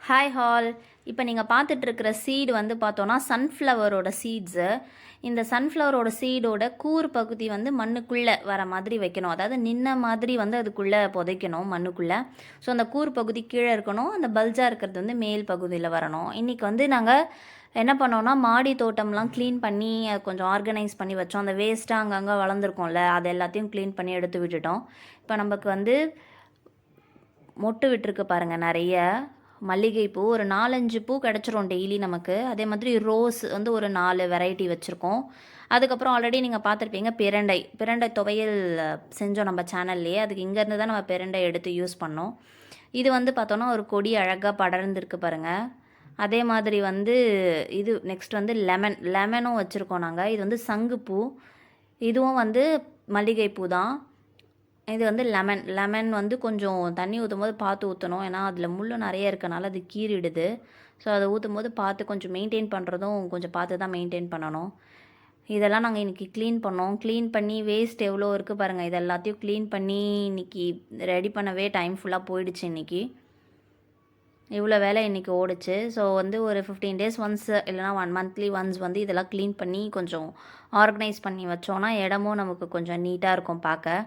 Hi hall. இப்போ நீங்கள் பார்த்துட்ருக்கிற seed வந்து பார்த்தோன்னா சன்ஃப்ளவரோட சீட்ஸு. இந்த சன்ஃப்ளவரோட சீடோட கூர் பகுதி வந்து மண்ணுக்குள்ளே வர மாதிரி வைக்கணும். அதாவது நின்ன மாதிரி வந்து அதுக்குள்ளே புதைக்கணும் மண்ணுக்குள்ளே. ஸோ அந்த கூர் பகுதி கீழே இருக்கணும், அந்த பல்ஜாக இருக்கிறது வந்து மேல் பகுதியில் வரணும். இன்றைக்கி வந்து நாங்கள் என்ன பண்ணோன்னா மாடி தோட்டம்லாம் க்ளீன் பண்ணி அதை கொஞ்சம் ஆர்கனைஸ் பண்ணி வச்சோம். அந்த வேஸ்ட்டாக அங்கங்கே வளர்ந்துருக்கோம்ல, அது எல்லாத்தையும் க்ளீன் பண்ணி எடுத்து விட்டுட்டோம். இப்போ நமக்கு வந்து மொட்டு விட்டுருக்கு பாருங்கள் நிறைய. மல்லிகைப்பூ ஒரு 4-5 பூ கிடச்சிரும் டெய்லி நமக்கு. அதே மாதிரி ரோஸ் வந்து ஒரு 4 வெரைட்டி வச்சுருக்கோம். அதுக்கப்புறம் ஆல்ரெடி நீங்கள் பார்த்துருப்பீங்க பிரண்டை துவையல் செஞ்சோம் நம்ம சேனல்லையே. அதுக்கு இங்கேருந்து தான் நம்ம பிரண்டை எடுத்து யூஸ் பண்ணோம். இது வந்து பார்த்தோன்னா ஒரு கொடி அழகாக படர்ந்துருக்கு பாருங்கள். அதே மாதிரி வந்து இது நெக்ஸ்ட் வந்து லெமனும் வச்சுருக்கோம் நாங்கள். இது வந்து சங்குப்பூ, இதுவும் வந்து மல்லிகைப்பூ தான். இது வந்து லெமன் வந்து கொஞ்சம் தண்ணி ஊற்றும் போது பார்த்து ஊற்றணும். ஏன்னா அதில் முள் நிறைய இருக்கனால அது கீறிடுது. ஸோ அதை ஊற்றும் போது பார்த்து கொஞ்சம் மெயின்டைன் பண்ணுறதும் கொஞ்சம் பார்த்து தான் மெயின்டைன் பண்ணணும். இதெல்லாம் நாங்கள் இன்றைக்கி க்ளீன் பண்ணோம். க்ளீன் பண்ணி வேஸ்ட் எவ்வளோ இருக்குது பாருங்கள். இது எல்லாத்தையும் க்ளீன் பண்ணி இன்றைக்கி ரெடி பண்ணவே டைம் ஃபுல்லாக போயிடுச்சு. இன்றைக்கி இவ்வளோ வேலை இன்றைக்கி ஓடிச்சு. ஸோ வந்து ஒரு 15 டேஸ் ஒன்ஸ் இல்லைனா 1 மந்த்லி ஒன்ஸ் வந்து இதெல்லாம் க்ளீன் பண்ணி கொஞ்சம் ஆர்கனைஸ் பண்ணி வச்சோன்னா இடமும் நமக்கு கொஞ்சம் நீட்டாக இருக்கும் பார்க்க.